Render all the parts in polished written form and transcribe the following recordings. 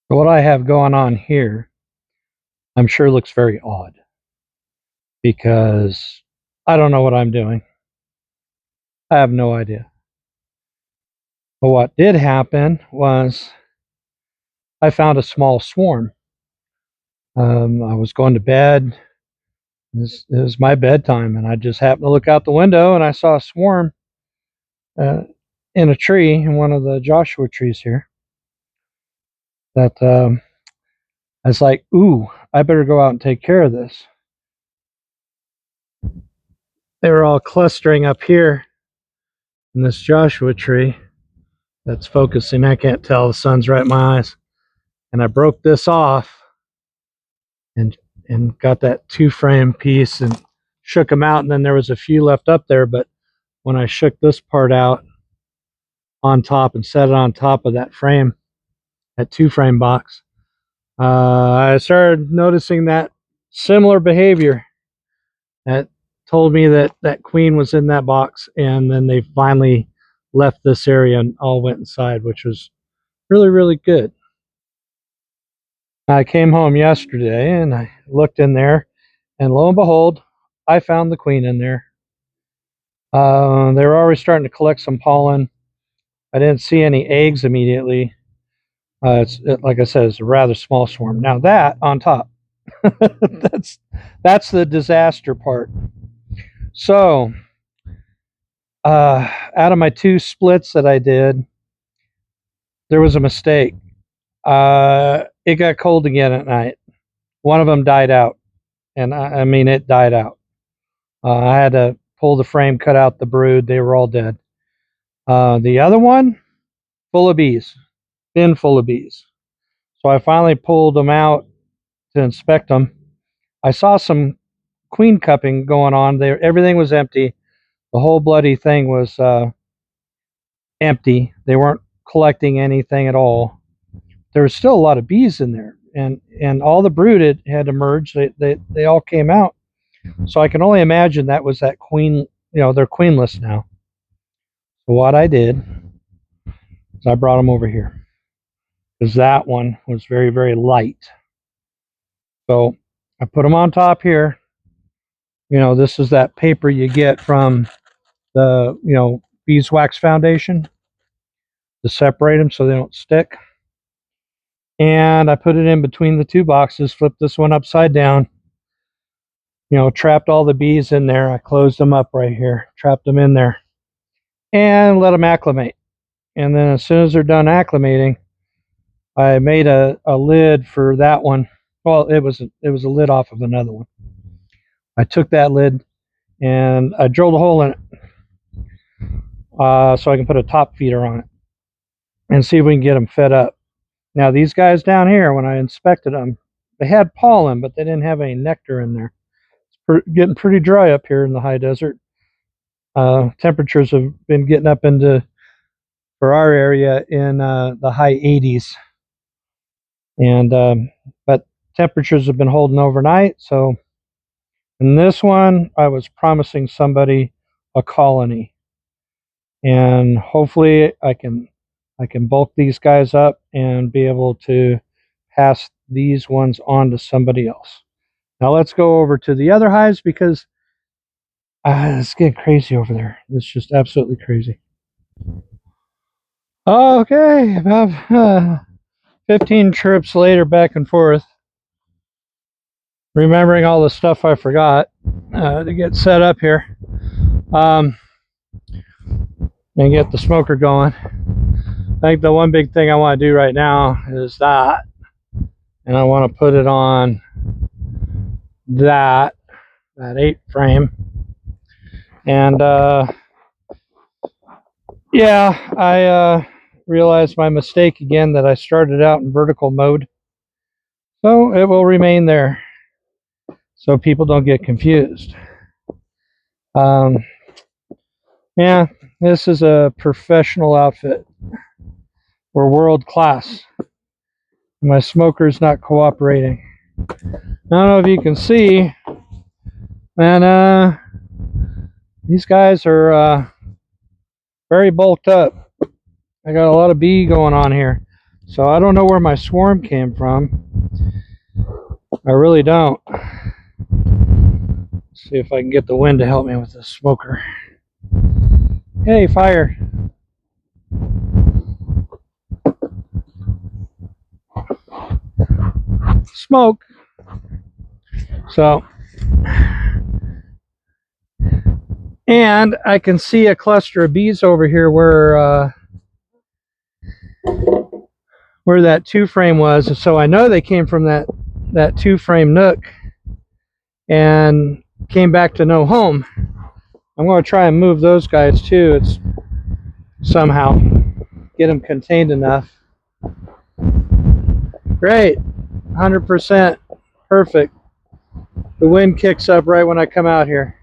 What I have going on here, I'm sure looks very odd because I don't know what I'm doing. I have no idea. But what did happen was I found a small swarm. I was going to bed. It was my bedtime, and I just happened to look out the window and I saw a swarm uh, in a tree in one of the Joshua trees here. That I was like, ooh, I better go out and take care of this. They were all clustering up here in this Joshua tree. That's focusing. I can't tell. The sun's right in my eyes. And I broke this off and got that two frame piece and shook them out. And then there was a few left up there. But when I shook this part out on top and set it on top of that frame, that two frame box, I started noticing that similar behavior that told me that that queen was in that box. And then they finally left this area and all went inside, which was really, really good. I came home yesterday and I looked in there, and lo and behold, I found the queen in there. They were already starting to collect some pollen. I didn't see any eggs immediately. Like I said, it's a rather small swarm. Now that on top, that's the disaster part. So, out of my two splits that I did, there was a mistake. It got cold again at night. One of them died out, and I mean it died out. I had to pull the frame, cut out the brood. They were all dead. The other one, full of bees, bin full of bees. So I finally pulled them out to inspect them. I saw some queen cupping going on there. Everything was empty. The whole bloody thing was empty. They weren't collecting anything at all. There was still a lot of bees in there, and all the brood had emerged. They all came out. So I can only imagine that was that queen. They're queenless now. So what I did is I brought them over here because that one was very, very light. So I put them on top here. This is that paper you get from the, beeswax foundation to separate them so they don't stick. And I put it in between the two boxes, flipped this one upside down, trapped all the bees in there. I closed them up right here, trapped them in there, and let them acclimate. And then as soon as they're done acclimating, I made a lid for that one. Well, it was a lid off of another one. I took that lid and I drilled a hole in it so I can put a top feeder on it and see if we can get them fed up. Now these guys down here, when I inspected them, they had pollen, but they didn't have any nectar in there. It's getting pretty dry up here in the high desert. Temperatures have been getting up into, for our area, in the high 80s. And but temperatures have been holding overnight. So in this one, I was promising somebody a colony, and hopefully I can bulk these guys up and be able to pass these ones on to somebody else. Now let's go over to the other hives because it's getting crazy over there. It's just absolutely crazy. Okay, about 15 trips later, back and forth, remembering all the stuff I forgot to get set up here, and get the smoker going. I think the one big thing I want to do right now is that, and I want to put it on that 8 frame. And yeah, I realized my mistake again, that I started out in vertical mode. So it will remain there so people don't get confused. Yeah, this is a professional outfit. We're world class. My smoker's not cooperating. I don't know if you can see, and these guys are very bulked up. I got a lot of bee going on here. So I don't know where my swarm came from. I really don't. See if I can get the wind to help me with this smoker. Hey, fire. Smoke. So, and I can see a cluster of bees over here where that two frame was. So I know they came from that two frame nook and came back to no home. I'm going to try and move those guys too. It's somehow get them contained enough. Great, 100% perfect. The wind kicks up right when I come out here.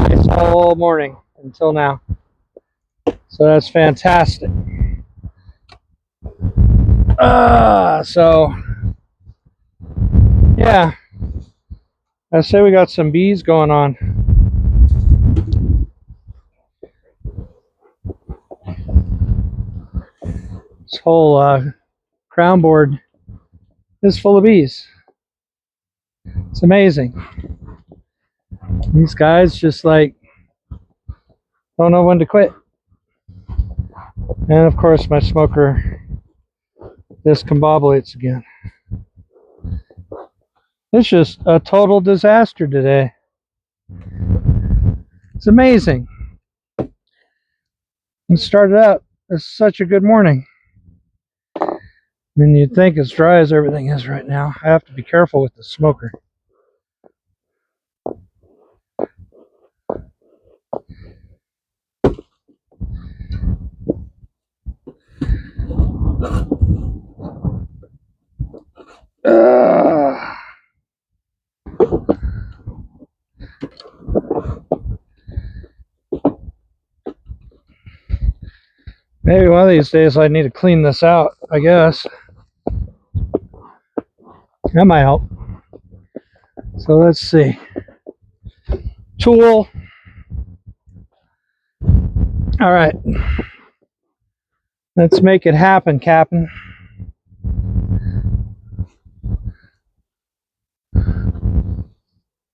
It's all morning until now. So that's fantastic. So yeah, I say we got some bees going on. This whole crown board is full of bees. It's amazing. These guys just like don't know when to quit. And of course my smoker discombobulates again. It's just a total disaster today. It's amazing. It started out as such a good morning. I mean, you'd think as dry as everything is right now, I have to be careful with the smoker. Maybe one of these days I need to clean this out, I guess. That might help. So let's see. Tool. All right. Let's make it happen, Captain.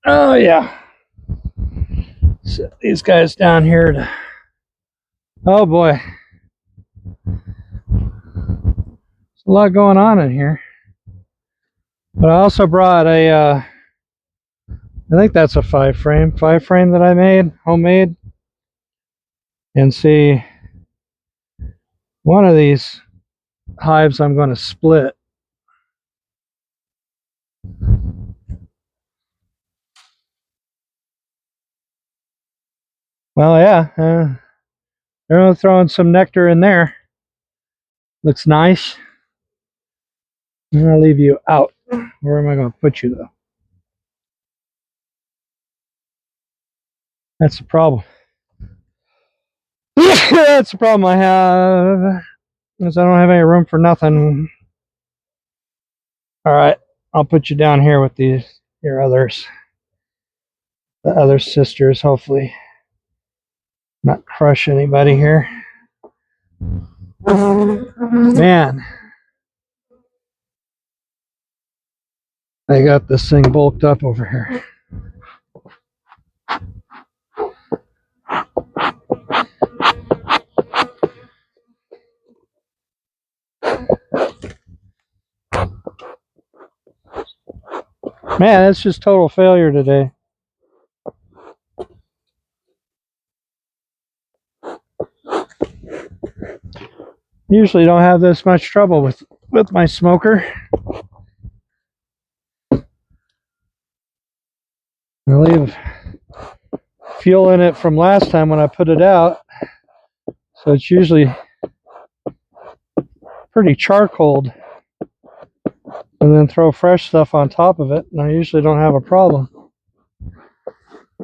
Oh, yeah. Set these guys down here to... Oh, boy. There's a lot going on in here. But I also brought I think that's a five frame that I made, homemade. And see, one of these hives I'm going to split. Well, yeah, they're throwing some nectar in there. Looks nice. I'm going to leave you out. Where am I going to put you, though? That's the problem. That's the problem I have, is I don't have any room for nothing. All right, I'll put you down here with your others, the other sisters. Hopefully, not crush anybody here. Man, I got this thing bulked up over here. Man, it's just total failure today. Usually don't have this much trouble with my smoker. I leave fuel in it from last time when I put it out, so it's usually pretty charcoaled, and then throw fresh stuff on top of it, and I usually don't have a problem.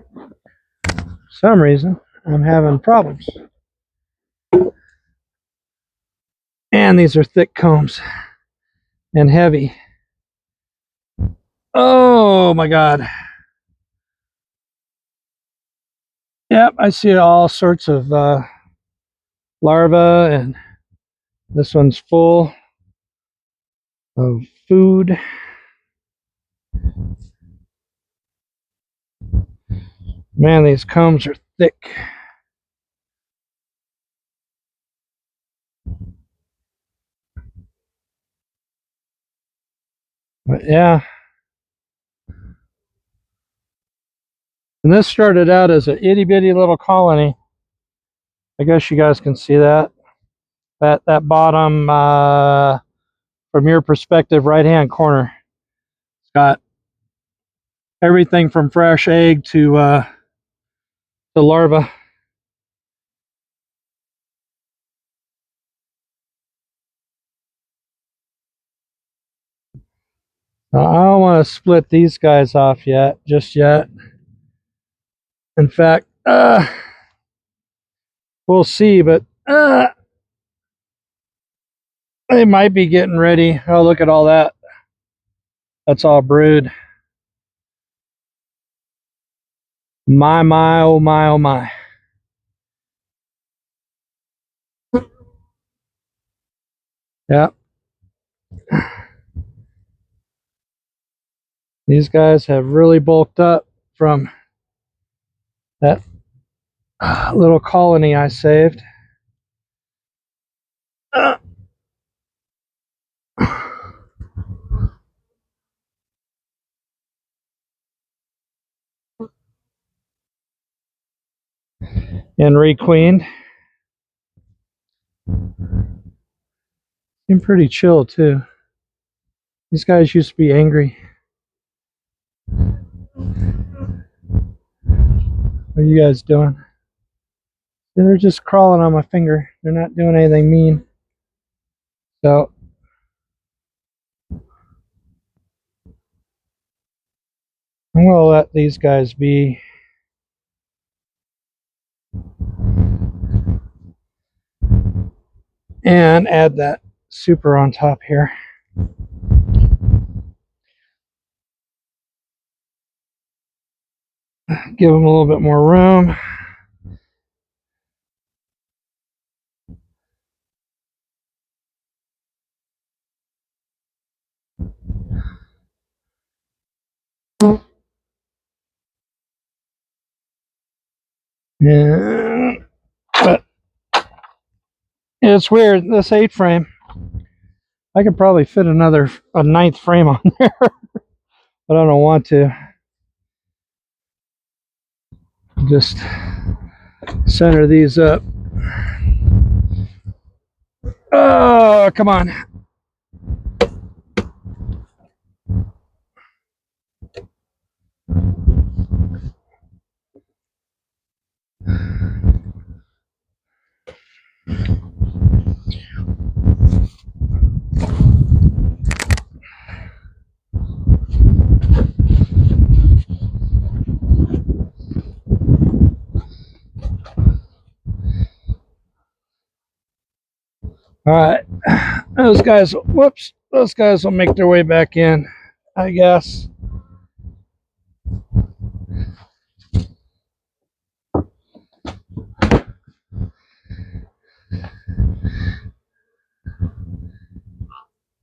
For some reason I'm having problems. And these are thick combs and heavy. Oh my god. Yep, I see all sorts of larvae and This one's full of food. Man, these combs are thick. But yeah. And this started out as an itty bitty little colony. I guess you guys can see that. That bottom, from your perspective, right hand corner. It's got everything from fresh egg to the larva. I don't want to split these guys off yet, just yet. In fact, we'll see, but they might be getting ready. Oh, look at all that. That's all brood. My, oh my, oh my. Yeah. These guys have really bulked up from that little colony I saved. And requeened. Seem pretty chill too. These guys used to be angry. What are you guys doing? They're just crawling on my finger. They're not doing anything mean. So I'm going to let these guys be. And add that super on top here. Give them a little bit more room. And, but it's weird, this 8-frame, I could probably fit a 9th frame on there, but I don't want to. Just center these up. Oh, come on. All right, those guys, whoops, those guys will make their way back in, I guess.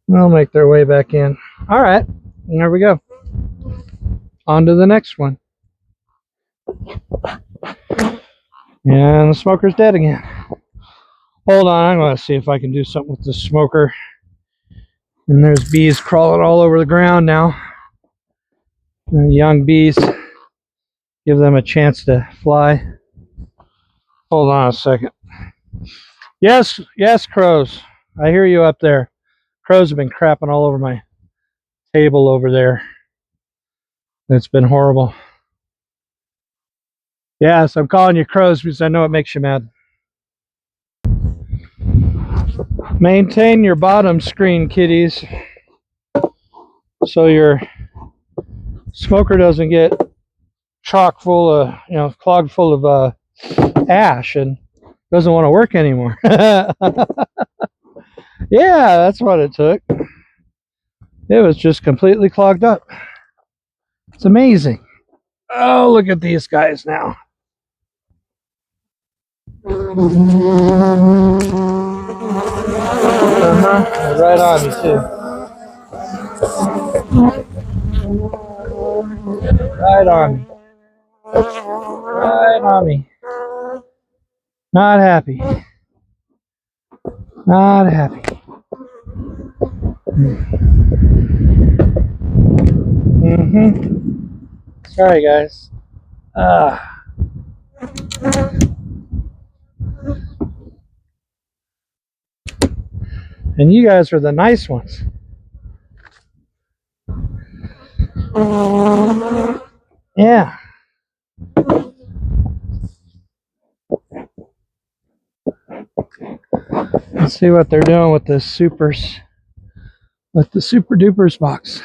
They'll make their way back in. All right, there we go. On to the next one. And the smoker's dead again. Hold on, I'm going to see if I can do something with the smoker. And there's bees crawling all over the ground now. And young bees, give them a chance to fly. Hold on a second. Yes, yes, crows. I hear you up there. Crows have been crapping all over my table over there. It's been horrible. Yes, I'm calling you crows because I know it makes you mad. Maintain your bottom screen, kitties, so your smoker doesn't get chock full of, clogged full of ash and doesn't want to work anymore. Yeah, that's what it took. It was just completely clogged up. It's amazing. Oh, look at these guys now. Uh-huh. Right on me too. Right on me. Right on me. Not happy. Not happy. Mm-hmm. Sorry, guys. And you guys are the nice ones. Yeah. Let's see what they're doing with the supers. With the super dupers box.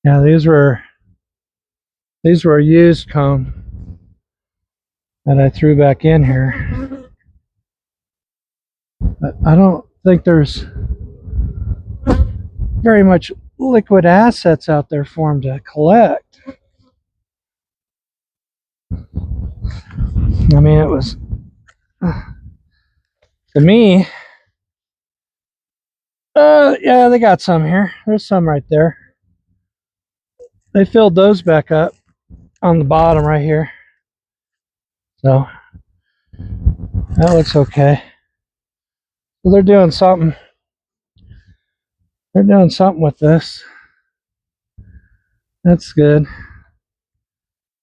Yeah, these were a used comb that I threw back in here. But I don't think there's very much liquid assets out there for them to collect. I mean, it was, to me, yeah, they got some here. There's some right there. They filled those back up on the bottom right here. So, that looks okay. So they're doing something. They're doing something with this. That's good.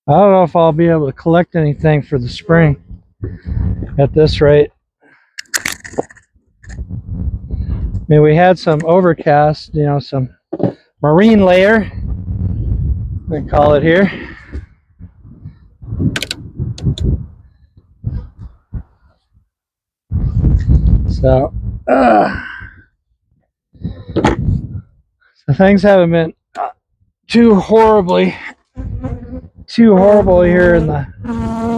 I don't know if I'll be able to collect anything for the spring at this rate. I mean, we had some overcast, some marine layer, we call it here. So, so things haven't been too horrible here in the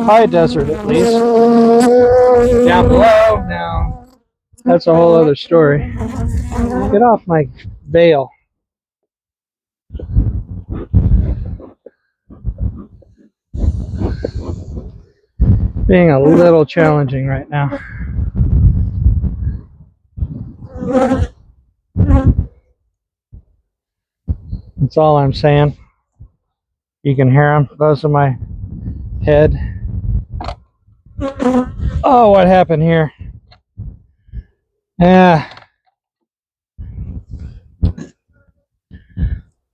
high desert, at least. Down below, now, that's a whole other story. Get off my veil. Being a little challenging right now. That's all I'm saying. You can hear them buzzing my head. Oh, what happened here? Yeah.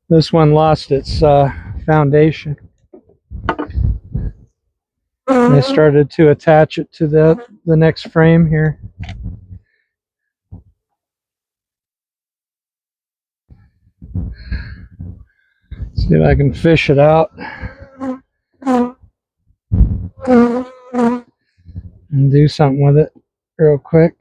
This one lost its foundation. And I started to attach it to the next frame here. See if I can fish it out and do something with it real quick.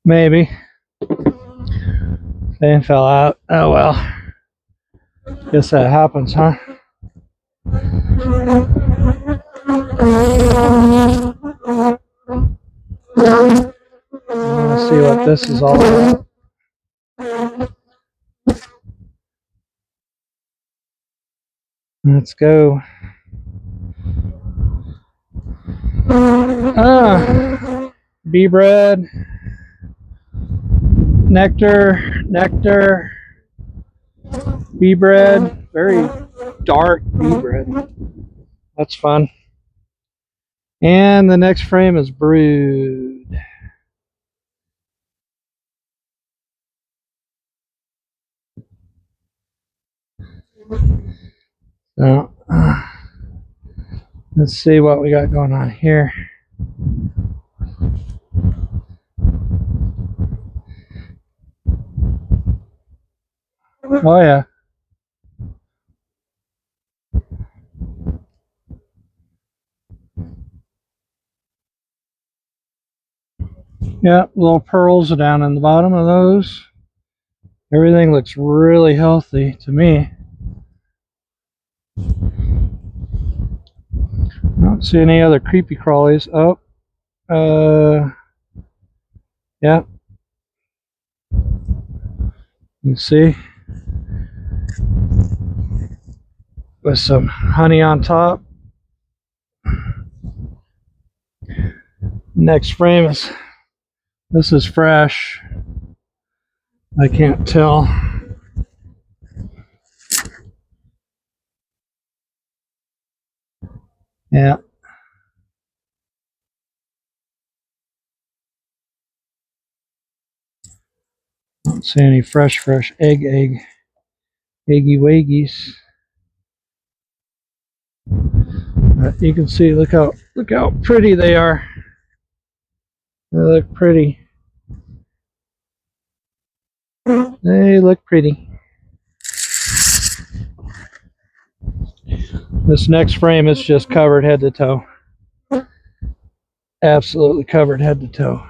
Maybe. They fell out. Oh well. Guess that happens, huh? Let's see what this is all about. Let's go. Bee bread, nectar, bee bread, very dark bee bread. That's fun. And the next frame is brood. So, let's see what we got going on here. Oh yeah. Yeah, little pearls are down in the bottom of those. Everything looks really healthy to me. don't see any other creepy crawlies. Oh, yeah. You see, with some honey on top. Next frame is, this is fresh. I can't tell. Yeah. Don't see any fresh eggy waggies. But you can see, look how pretty they are. They look pretty. They look pretty. This next frame is just covered head to toe. Absolutely covered head to toe.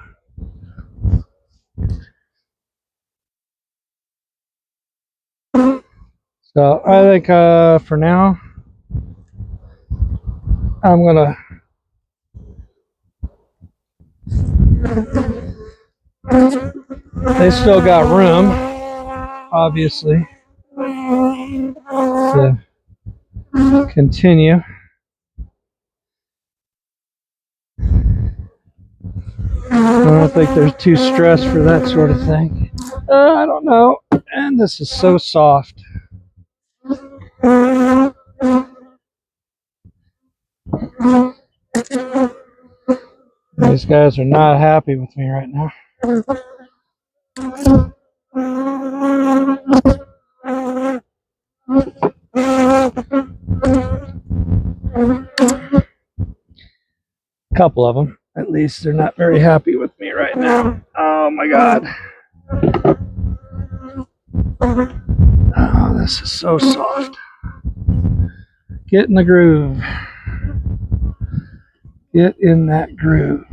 So I think for now, I'm gonna they still got room, obviously, to continue. I don't think they're too stressed for that sort of thing. I don't know. And this is so soft. These guys are not happy with me right now. A couple of them, at least, they're not very happy with me right now. Oh my god. Oh, this is so soft. Get in the groove. Get in that groove.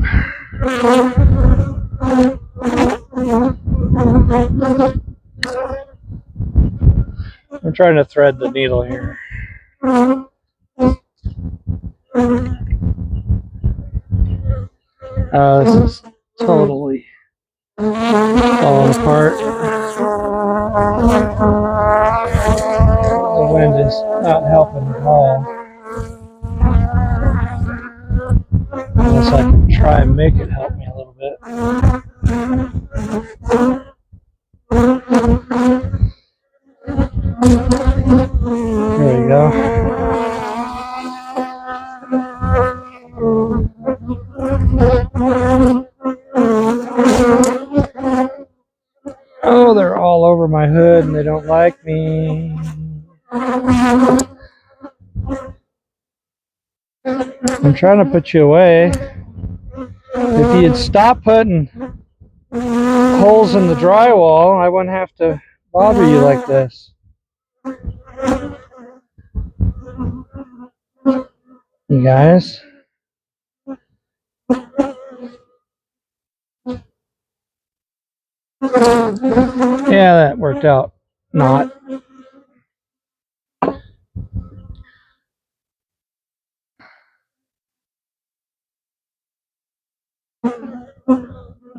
I'm trying to thread the needle here. This is totally falling apart. The wind is not helping at all. Unless I can try and make it help me a little bit. There we go. Oh, they're all over my hood and they don't like me. I'm trying to put you away. If you'd stop putting holes in the drywall, I wouldn't have to bother you like this. You guys. Yeah, that worked out. Not.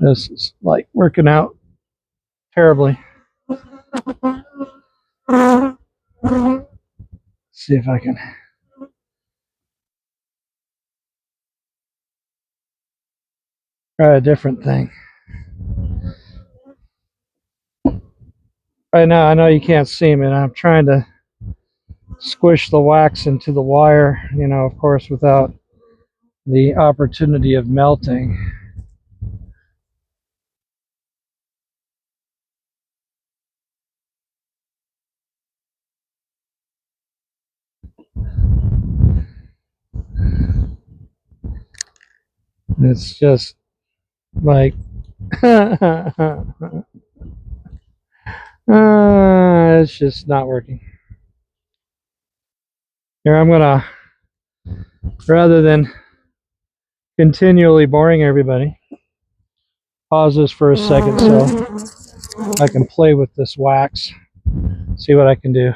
This is like working out terribly. See if I can try a different thing. Right now, I know you can't see me, and I'm trying to squish the wax into the wire, you know, of course, without the opportunity of melting. It's just like it's just not working. Here, I'm gonna, rather than continually boring everybody, pause this for a second so I can play with this wax, see what I can do.